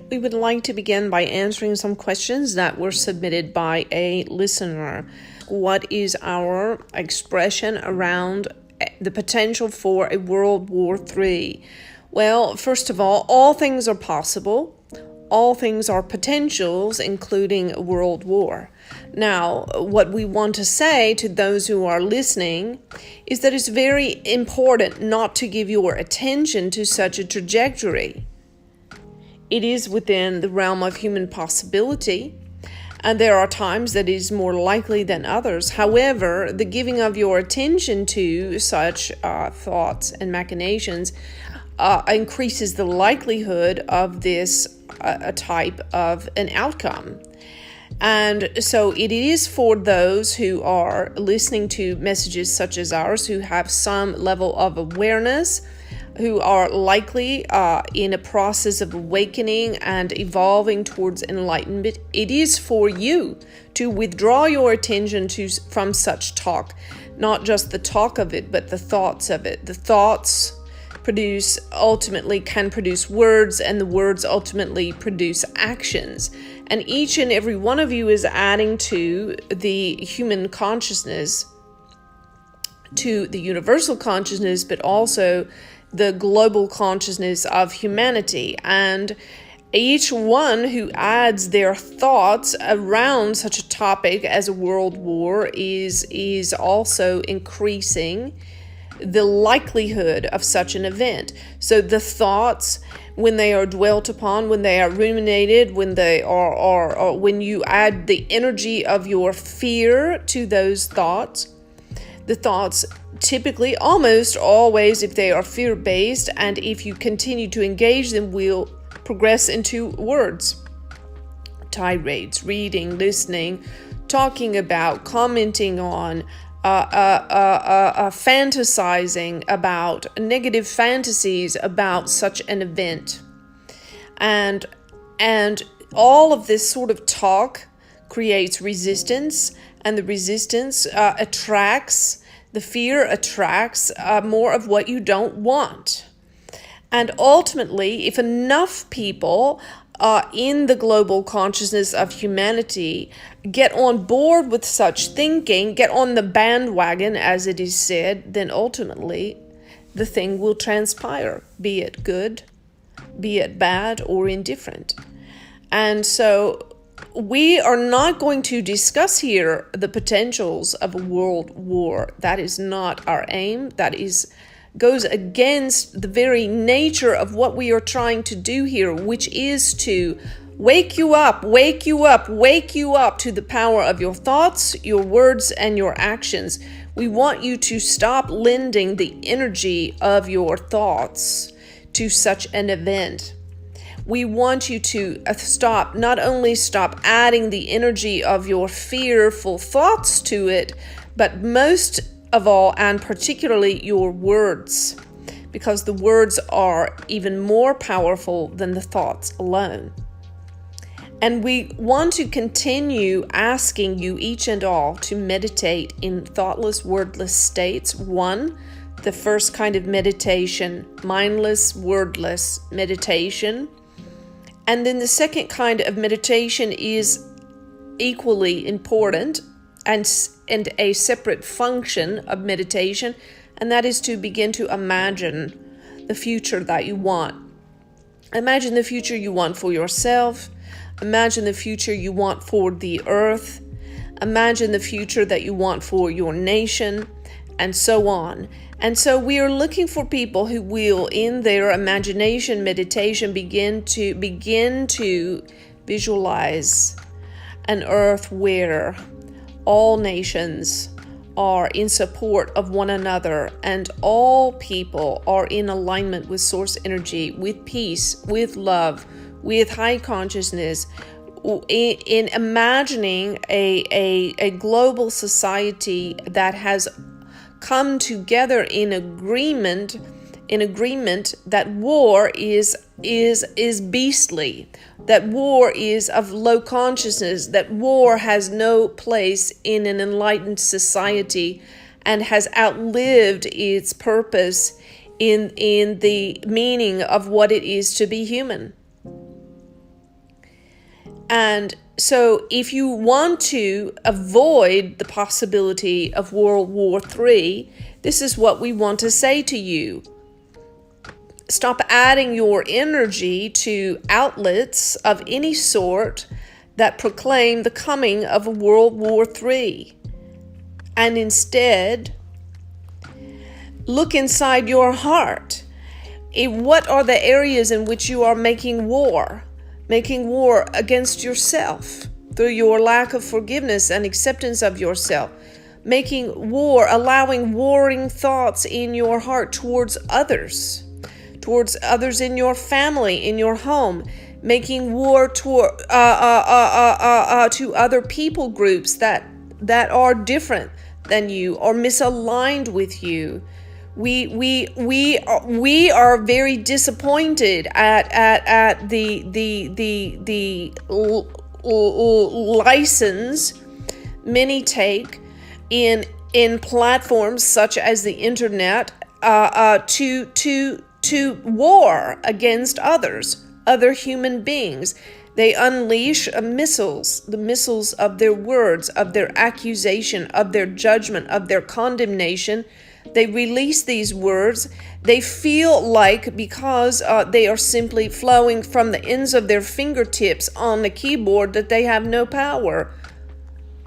We would like to begin by answering some questions that were submitted by a listener. What is our expression around the potential for a World War III? Well, first of all things are possible. All things are potentials, including a world war. Now, what we want to say to those who are listening is that it's very important not to give your attention to such a trajectory. It is within the realm of human possibility, and there are times that it is more likely than others. However, the giving of your attention to such thoughts and machinations increases the likelihood of this type of an outcome. And so it is for those who are listening to messages such as ours, who have some level of awareness, who are likely in a process of awakening and evolving towards enlightenment. It is for you to withdraw your attention from such talk, not just the talk of it, but the thoughts of it. The thoughts can produce words, and the words ultimately produce actions. And each and every one of you is adding to the human consciousness, to the universal consciousness, but also the global consciousness of humanity. And each one who adds their thoughts around such a topic as a world war is also increasing the likelihood of such an event. So the thoughts, when they are dwelt upon, when they are ruminated, when they are when you add the energy of your fear to those thoughts, the thoughts typically, almost always, if they are fear-based, and if you continue to engage them, will progress into words, tirades, reading, listening, talking about, commenting on, fantasizing about, negative fantasies about such an event. And all of this sort of talk creates resistance, and the resistance the fear attracts more of what you don't want. And ultimately, if enough people in the global consciousness of humanity get on board with such thinking, get on the bandwagon, as it is said, then ultimately the thing will transpire, be it good, be it bad, or indifferent. And so we are not going to discuss here the potentials of a world war. That is not our aim. That goes against the very nature of what we are trying to do here, which is to wake you up to the power of your thoughts, your words, and your actions. We want you to stop lending the energy of your thoughts to such an event. We want you to not only stop adding the energy of your fearful thoughts to it, but most of all, and particularly, your words, because the words are even more powerful than the thoughts alone. And we want to continue asking you, each and all, to meditate in thoughtless, wordless states. One, the first kind of meditation, mindless, wordless meditation. And then the second kind of meditation is equally important and a separate function of meditation, and that is to begin to imagine the future that you want. Imagine the future you want for yourself. Imagine the future you want for the earth. Imagine the future that you want for your nation, and so on. And so we are looking for people who will, in their imagination meditation, begin to visualize an earth where all nations are in support of one another, and all people are in alignment with source energy, with peace, with love, with high consciousness, in imagining a global society that has come together in agreement that war is beastly, that war is of low consciousness, that war has no place in an enlightened society and has outlived its purpose in the meaning of what it is to be human. And so if you want to avoid the possibility of World War III, this is what we want to say to you. Stop adding your energy to outlets of any sort that proclaim the coming of a World War III. And instead, look inside your heart. What are the areas in which you are making war? Making war against yourself through your lack of forgiveness and acceptance of yourself. Making war, allowing warring thoughts in your heart towards others in your family, in your home. Making war to other people groups that are different than you or misaligned with you. We are very disappointed at the license many take in platforms such as the internet to war against other human beings. They unleash the missiles of their words, of their accusation, of their judgment, of their condemnation. They release these words. They feel like because they are simply flowing from the ends of their fingertips on the keyboard that they have no power.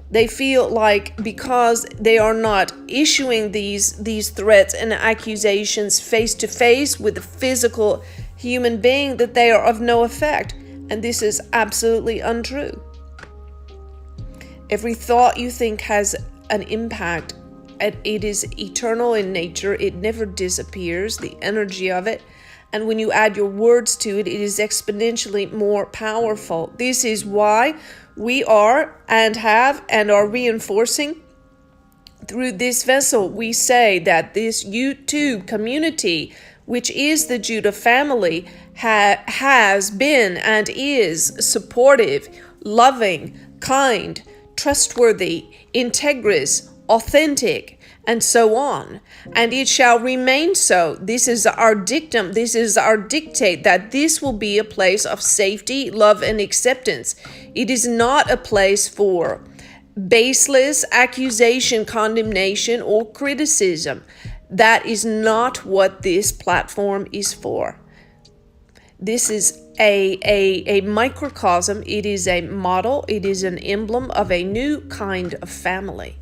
They feel like because they are not issuing these threats and accusations face to face with a physical human being that they are of no effect. And this is absolutely untrue. Every thought you think has an impact. It is eternal in nature. It never disappears, the energy of it. And when you add your words to it, it is exponentially more powerful. This is why we are and have and are reinforcing through this vessel. We say that this YouTube community, which is the Judah family, has been and is supportive, loving, kind, trustworthy, integrous, authentic, and so on. And it shall remain so. This is our dictum. This is our dictate, that this will be a place of safety, love, and acceptance. It is not a place for baseless accusation, condemnation, or criticism. That is not what this platform is for. This is a microcosm. It is a model. It is an emblem of a new kind of family.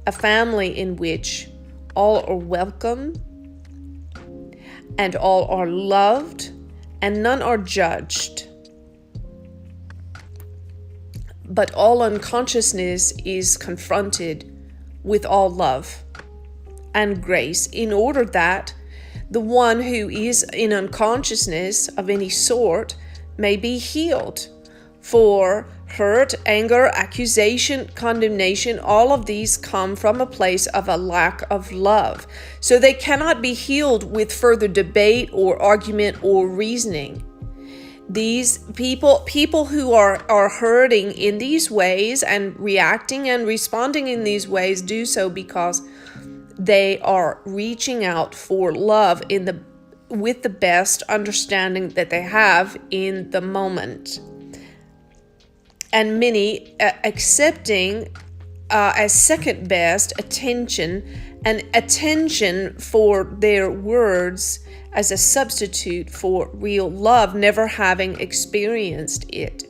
A family in which all are welcome and all are loved and none are judged. But all unconsciousness is confronted with all love and grace, in order that the one who is in unconsciousness of any sort may be healed. For hurt, anger, accusation, condemnation, all of these come from a place of a lack of love. So they cannot be healed with further debate or argument or reasoning. These people who are hurting in these ways and reacting and responding in these ways do so because they are reaching out for love with the best understanding that they have in the moment. And many accepting as second best attention for their words as a substitute for real love, never having experienced it.